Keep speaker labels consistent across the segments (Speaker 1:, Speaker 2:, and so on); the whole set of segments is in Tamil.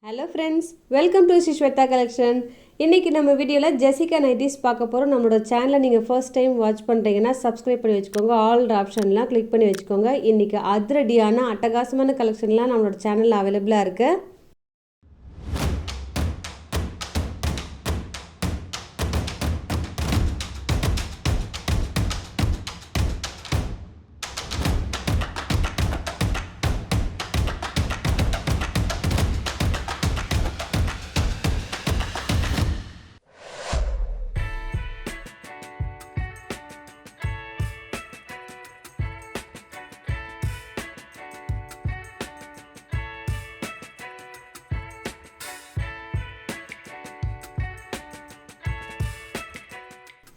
Speaker 1: Hello friends, welcome to Shweta collection. இன்றைக்கி நம்ம வீடியோவில் ஜெசிகா நைட்டிஸ் பார்க்க போகிறோம். நம்மளோட சேனலை நீங்கள் ஃபர்ஸ்ட் டைம் வாட்ச் பண்ணுறீங்கன்னா சப்ஸ்கிரைப் பண்ணி வச்சுக்கோங்க, ஆல் ஆப்ஷன்லாம் கிளிக் பண்ணி வச்சுக்கோங்க. இன்றைக்கி அதிரடியான அட்டகாசமான கலெக்ஷன்லாம் நம்மளோட சேனலில் அவைலபிளாக இருக்குது.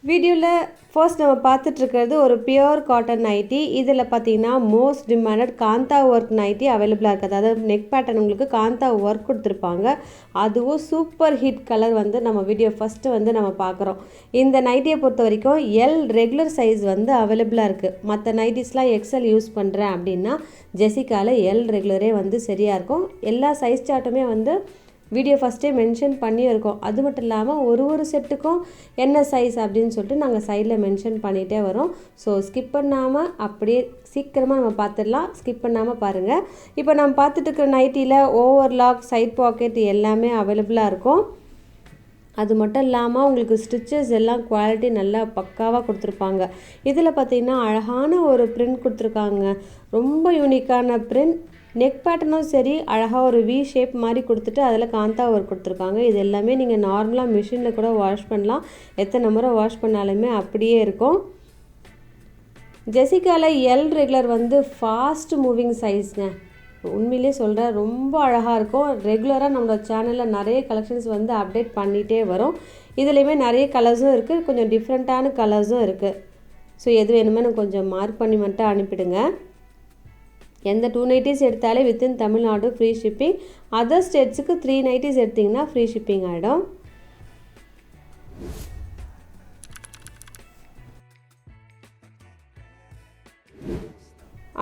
Speaker 1: வீடியோவில் ஃபர்ஸ்ட் நம்ம பார்த்துட்ருக்கிறது ஒரு பியோர் காட்டன் நைட்டி. இதில் பார்த்தீங்கன்னா most demanded kantha work nighty அவைலபிளாக இருக்குது. அதாவது நெக் பேட்டர்ன் உங்களுக்கு காந்தா ஒர்க் கொடுத்துருப்பாங்க. அதுவும் சூப்பர் ஹிட் கலர் வந்து நம்ம வீடியோ ஃபஸ்ட்டு வந்து நம்ம பார்க்குறோம். இந்த நைட்டியை பொறுத்த வரைக்கும் எல் ரெகுலர் சைஸ் வந்து அவைலபிளாக இருக்குது. மற்ற நைட்டிஸ்லாம் எக்ஸல் யூஸ் பண்ணுறேன் அப்படின்னா ஜெசிகாவில் எல் ரெகுலரே வந்து சரியாக இருக்கும். எல்லா சைஸ் சார்ட்டுமே வந்து வீடியோ ஃபஸ்ட்டே மென்ஷன் பண்ணியிருக்கோம். அது மட்டும் இல்லாமல் ஒரு செட்டுக்கும் என்ன சைஸ் அப்படின்னு சொல்லிட்டு நாங்கள் சைடில் மென்ஷன் பண்ணிகிட்டே வரோம். ஸோ ஸ்கிப் பண்ணாமல் அப்படியே சீக்கிரமாக நம்ம பார்த்துடலாம். ஸ்கிப் பண்ணாமல் பாருங்கள். இப்போ நம்ம பார்த்துட்டு இருக்கிற நைட்டியில் ஓவர்லாக், சைட் பாக்கெட் எல்லாமே அவைலபிளாக இருக்கும். அது மட்டும் இல்லாமல் உங்களுக்கு ஸ்டிச்சஸ் எல்லாம் குவாலிட்டி நல்லா பக்காவாக கொடுத்துருப்பாங்க. இதில் பார்த்திங்கன்னா அழகான ஒரு பிரிண்ட் கொடுத்துருக்காங்க. ரொம்ப யூனிக்கான பிரிண்ட். நெக் பேட்டர்னும் சரி அழகாக ஒரு வி ஷேப் மாதிரி கொடுத்துட்டு அதில் காந்தா ஒர்க் கொடுத்துருக்காங்க. இது எல்லாமே நீங்கள் நார்மலாக மிஷினில் கூட வாஷ் பண்ணலாம். எத்தனை முறை வாஷ் பண்ணாலுமே அப்படியே இருக்கும். ஜெசிகாவில் எல் ரெகுலர் வந்து ஃபாஸ்ட் மூவிங் சைஸ்ங்க. உண்மையிலே சொல்கிறேன், ரொம்ப அழகாக இருக்கும். ரெகுலராக நம்மளோட சேனலில் நிறைய கலெக்ஷன்ஸ் வந்து அப்டேட் பண்ணிகிட்டே வரும். இதுலேயுமே நிறைய கலர்ஸும் இருக்குது, கொஞ்சம் டிஃப்ரெண்ட்டான கலர்ஸும் இருக்குது. ஸோ எது வேணுமே நான் கொஞ்சம் மார்க் பண்ணி மட்டும் அனுப்பிடுங்க. எந்த 2 நைட்டிஸ் எடுத்தாலே within Tamil Nadu free shipping. Other ஸ்டேட்ஸுக்கு 3 நைட்டிஸ் எடுத்திங்கன்னா ஃப்ரீ ஷிப்பிங் ஆகிடும்.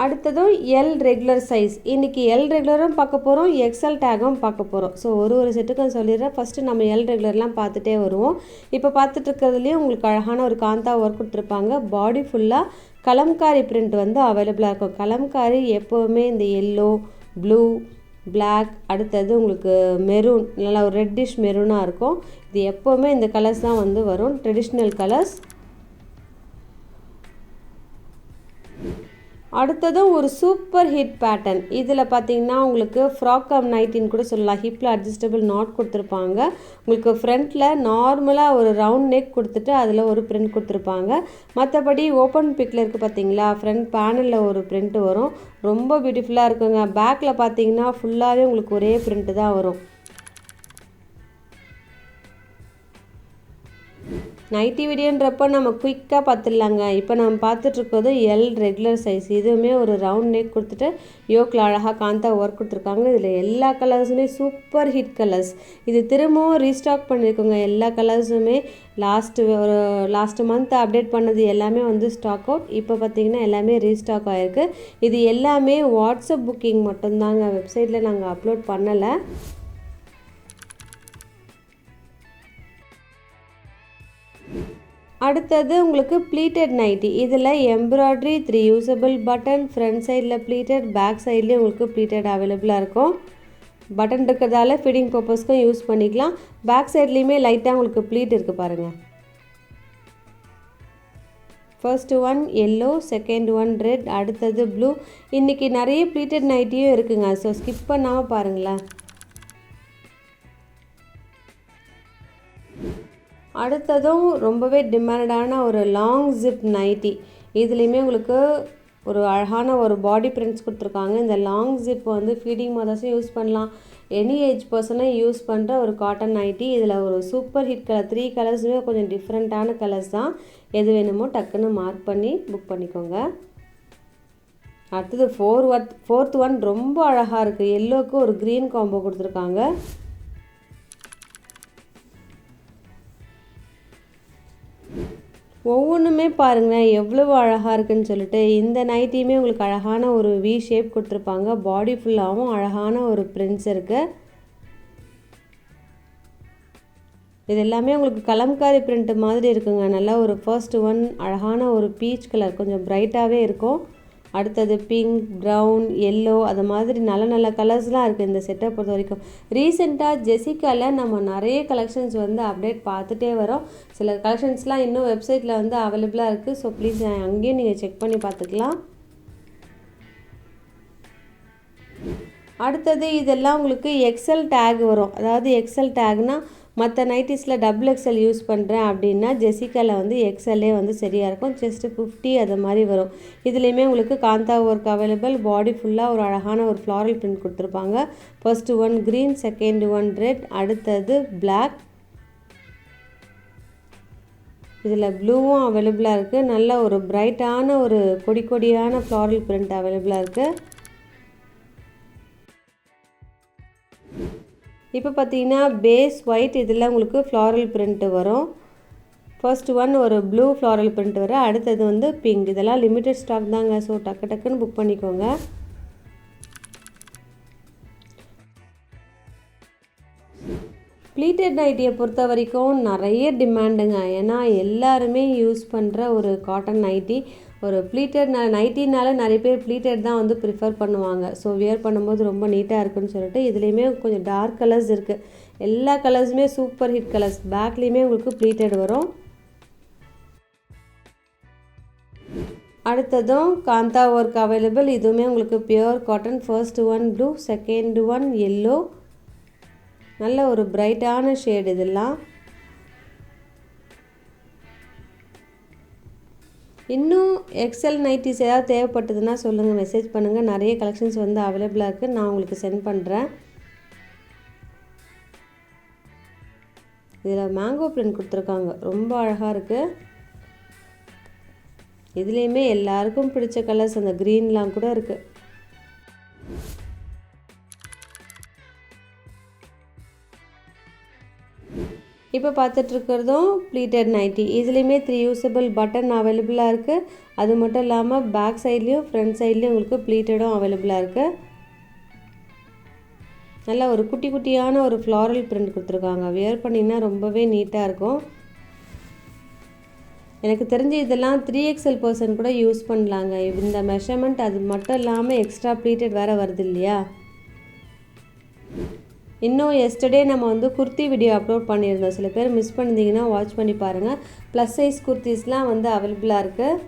Speaker 1: அடுத்ததும் எல் ரெகுலர் சைஸ். இன்றைக்கி எல் ரெகுலரும் பார்க்க போகிறோம், எக்ஸல் டேகும் பார்க்க போகிறோம். ஸோ ஒரு செட்டுக்கும் சொல்லிடுறேன். ஃபஸ்ட்டு நம்ம எல் ரெகுலர்லாம் பார்த்துட்டே வருவோம். இப்போ பார்த்துட்டு இருக்கிறதுலேயும் உங்களுக்கு அழகான ஒரு காந்தா ஒர்க் கொடுத்துருப்பாங்க. பாடி ஃபுல்லாக கலம்காரி பிரிண்ட் வந்து அவைலபிளாக இருக்கும். கலம்காரி எப்போவுமே இந்த எல்லோ, ப்ளூ, பிளாக், அடுத்தது உங்களுக்கு மெரூன், நல்லா ஒரு ரெட்டிஷ் மெரூனாக இருக்கும். இது எப்போவுமே இந்த கலர்ஸ் தான் வந்து வரும், ட்ரெடிஷ்னல் கலர்ஸ். அடுத்ததும் ஒரு சூப்பர் ஹிட் பேட்டர்ன். இதில் பார்த்தீங்கன்னா உங்களுக்கு ஃப்ராக்கம் நைட்டின்னு கூட சொல்லலாம். ஹிப்பில் அட்ஜஸ்டபிள் நாட் கொடுத்துருப்பாங்க. உங்களுக்கு ஃப்ரண்ட்டில் நார்மலாக ஒரு ரவுண்ட் நெக் கொடுத்துட்டு அதில் ஒரு பிரிண்ட் கொடுத்துருப்பாங்க. மற்றபடி ஓப்பன் பிக்கில் இருக்குது பார்த்தீங்களா, ஃப்ரண்ட் பேனலில் ஒரு பிரிண்ட்டு வரும். ரொம்ப பியூட்டிஃபுல்லாக இருக்குங்க. பேக்கில் பார்த்தீங்கன்னா ஃபுல்லாகவே உங்களுக்கு ஒரே பிரிண்ட்டு தான் வரும். நைட்டி வீடியோன்றப்போ நம்ம குயிக்காக பார்த்துடலாங்க. இப்போ நம்ம பார்த்துட்ருக்கிறது எல் ரெகுலர் சைஸ். இதுவுமே ஒரு ரவுண்ட் நெக் கொடுத்துட்டு யோக்கில் அழகாக காந்தா ஒர்க் கொடுத்துருக்காங்க. இதில் எல்லா கலர்ஸுமே சூப்பர் ஹிட் கலர்ஸ். இது திரும்பவும் ரீஸ்டாக் பண்ணியிருக்கோங்க. எல்லா கலர்ஸுமே லாஸ்ட்டு மந்த் அப்டேட் பண்ணது எல்லாமே வந்து ஸ்டாக் அவுட். இப்போ பார்த்திங்கன்னா எல்லாமே ரீஸ்டாக் ஆகிருக்கு. இது எல்லாமே வாட்ஸ்அப் புக்கிங் மட்டும்தாங்க, வெப்சைட்டில் நாங்கள் அப்லோட் பண்ணலை. அடுத்தது உங்களுக்கு ப்ளீட்டட் நைட்டி. இதில் எம்ப்ராய்ட்ரி, 3 யூஸபிள் பட்டன், ஃப்ரண்ட் சைடில் ப்ளீட்டட், பேக் சைட்லேயும் உங்களுக்கு ப்ளீட்டட் அவைலபிளாக இருக்கும். பட்டன் இருக்கிறதால ஃபிட்டிங் பர்பஸ்க்கும் யூஸ் பண்ணிக்கலாம். பேக் சைட்லேயுமே லைட்டாக உங்களுக்கு ப்ளீட் இருக்குது பாருங்கள். First one yellow, second one red, அடுத்தது ப்ளூ. இன்றைக்கி நிறைய ப்ளீட்டட் நைட்டியும் இருக்குங்க. ஸோ ஸ்கிப் பண்ணாமல் பாருங்களேன். அடுத்ததும் ரொம்பவே டிமாண்டடான ஒரு லாங் ஜிப் நைட்டி. இதுலேயுமே உங்களுக்கு ஒரு அழகான ஒரு பாடி பிரிண்ட்ஸ் கொடுத்துருக்காங்க. இந்த லாங் ஜிப் வந்து ஃபீடிங் மதர்ஸும் யூஸ் பண்ணலாம், எனி ஏஜ் பர்சனும் யூஸ் பண்ணுற ஒரு காட்டன் நைட்டி. இதில் ஒரு சூப்பர் ஹிட் கலர், 3 கலர்ஸுமே கொஞ்சம் டிஃப்ரெண்ட்டான கலர்ஸ் தான். எது வேணுமோ டக்குன்னு மார்க் பண்ணி புக் பண்ணிக்கோங்க. அடுத்தது ஃபோர்த் ஒன் ரொம்ப அழகாக இருக்குது. எல்லோவுக்கு ஒரு க்ரீன் காம்போ கொடுத்துருக்காங்க. ஒவ்வொன்றுமே பாருங்களேன் எவ்வளவு அழகாக இருக்குன்னு சொல்லிட்டு. இந்த நைட்டியுமே உங்களுக்கு அழகான ஒரு வி ஷேப் கொடுத்துருப்பாங்க. பாடி ஃபுல்லாகவும் அழகான ஒரு பிரிண்ட்ஸ் இருக்குது. இது எல்லாமே உங்களுக்கு கலம்காரி பிரிண்ட் மாதிரி இருக்குங்க. நல்லா ஒரு ஃபர்ஸ்ட் ஒன் அழகான ஒரு பீச் கலர், கொஞ்சம் பிரைட்டாகவே இருக்கும். அடுத்தது பிங்க், ப்ரௌன், எல்லோ, அது மாதிரி நல்ல நல்ல கலர்ஸ்லாம் இருக்குது இந்த செட்டை பொறுத்த வரைக்கும். ரீசெண்டாக ஜெசிகாவில் நம்ம நிறைய கலெக்ஷன்ஸ் வந்து அப்டேட் பார்த்துட்டே வரோம். சில கலெக்ஷன்ஸ்லாம் இன்னும் வெப்சைட்டில் வந்து அவைலபிளாக இருக்குது. ஸோ ப்ளீஸ் அங்கேயும் நீங்கள் செக் பண்ணி பார்த்துக்கலாம். அடுத்தது இதெல்லாம் உங்களுக்கு எக்ஸல் டேக் வரும். அதாவது எக்ஸல் டேக்னால் மற்ற நைட்டிஸில் XXL யூஸ் பண்ணுறேன் அப்படின்னா ஜெசிகாவில் வந்து எக்ஸல்லே வந்து சரியாக இருக்கும். ஜஸ்ட்டு 50 அது மாதிரி வரும். இதுலேயுமே உங்களுக்கு காந்தா ஒர்க் அவைலபிள். பாடி ஃபுல்லாக ஒரு அழகான ஒரு ஃப்ளாரல் பிரிண்ட் கொடுத்துருப்பாங்க. First one green, second one red, அடுத்தது பிளாக். இதில் ப்ளூவும் அவைலபிளாக இருக்குது. நல்ல ஒரு பிரைட்டான ஒரு கொடியான ஃப்ளாரல் பிரிண்ட் அவைலபிளாக இருக்குது. இப்போ பார்த்தீங்கன்னா பேஸ் ஒயிட், இதில் உங்களுக்கு ஃப்ளாரல் பிரிண்ட் வரும். ஃபர்ஸ்ட் ஒன் ஒரு ப்ளூ ஃப்ளாரல் பிரிண்ட் வரும். அடுத்தது வந்து பிங்க். இதெல்லாம் லிமிட்டட் ஸ்டாக் தாங்க. ஸோ டக்குன்னு புக் பண்ணிக்கோங்க. ப்ளீட்டட் நைட்டியை பொறுத்த வரைக்கும் நிறைய டிமாண்டுங்க. ஏன்னா எல்லாருமே யூஸ் பண்ணுற ஒரு காட்டன் நைட்டி. ஒரு ப்ளீட்டட் நைட்டினால நிறைய பேர் ப்ளீட்டட் தான் வந்து ப்ரிஃபர் பண்ணுவாங்க. ஸோ வியர் பண்ணும்போது ரொம்ப நீட்டாக இருக்குன்னு சொல்லிட்டு இதுலேயுமே கொஞ்சம் டார்க் கலர்ஸ் இருக்குது. எல்லா கலர்ஸுமே சூப்பர் ஹிட் கலர்ஸ். பேக்லேயுமே உங்களுக்கு ப்ளீட்டட் வரும். அடுத்ததும் காந்தா ஒர்க் அவைலபிள். இதுவுமே உங்களுக்கு pure cotton. First one blue, second one yellow. நல்ல ஒரு பிரைட்டான ஷேட் இதெல்லாம். இன்னும் எக்ஸல் நைட்டிஸ் ஏதாவது தேவைப்பட்டதுன்னா சொல்லுங்கள், மெசேஜ் பண்ணுங்கள். நிறைய கலெக்ஷன்ஸ் வந்து அவைலபிளாக இருக்குது. நான் உங்களுக்கு சென்ட் பண்ணுறேன். இதில் மேங்கோ பிரிண்ட் கொடுத்துருக்காங்க. ரொம்ப அழகாக இருக்குது. இதுலேயுமே எல்லாருக்கும் பிடிச்ச கலர்ஸ், அந்த க்ரீன்லாம் கூட இருக்குது. இப்போ பார்த்துட்ருக்கிறதும் ப்ளீட்டட் நைட்டி. இதுலேயுமே 3 யூஸபிள் பட்டன் அவைலபிளாக இருக்குது. அது மட்டும் இல்லாமல் பேக் சைட்லேயும் ஃப்ரண்ட் சைட்லேயும் உங்களுக்கு ப்ளீட்டடும் அவைலபிளாக இருக்குது. நல்லா ஒரு குட்டியான ஒரு ஃப்ளாரல் பிரிண்ட் கொடுத்துருக்காங்க. வியர் பண்ணிங்கன்னா ரொம்பவே நீட்டாக இருக்கும். எனக்கு தெரிஞ்சு இதெல்லாம் 3XL பர்சன் கூட யூஸ் பண்ணலாங்க. இந்த மெஷர்மெண்ட் அது மட்டும் இல்லாமல் எக்ஸ்ட்ரா ப்ளீட்டட் வேறு வருது இல்லையா. இன்னும் எஸ்டர்டே நம்ம வந்து குர்த்தி வீடியோ அப்லோட் பண்ணியிருந்தோம். சில பேர் மிஸ் பண்ணியிருந்தீங்கன்னா வாட்ச் பண்ணி பாருங்கள். ப்ளஸ் சைஸ் குர்த்திஸ்லாம் வந்து அவைலபிளாக இருக்குது.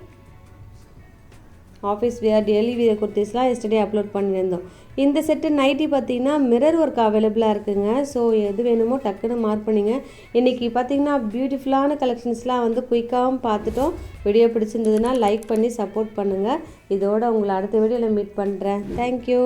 Speaker 1: ஆஃபீஸ் வியர், டெய்லி வியர் குர்த்திஸ்லாம் எஸ்டர்டே அப்லோட் பண்ணியிருந்தோம். இந்த செட்டு நைட்டி பார்த்திங்கன்னா மிரர் ஒர்க் அவைலபிளாக இருக்குங்க. ஸோ எது வேணுமோ டக்குன்னு மார்க் பண்ணிங்க. இன்றைக்கி பார்த்திங்கன்னா பியூட்டிஃபுல்லான கலெக்ஷன்ஸ்லாம் வந்து குயிக்காகவும் பார்த்துட்டோம். வீடியோ பிடிச்சிருந்ததுன்னா லைக் பண்ணி சப்போர்ட் பண்ணுங்கள். இதோட உங்களை அடுத்த வீடியோவில் மீட் பண்ணுறேன். தேங்க்யூ.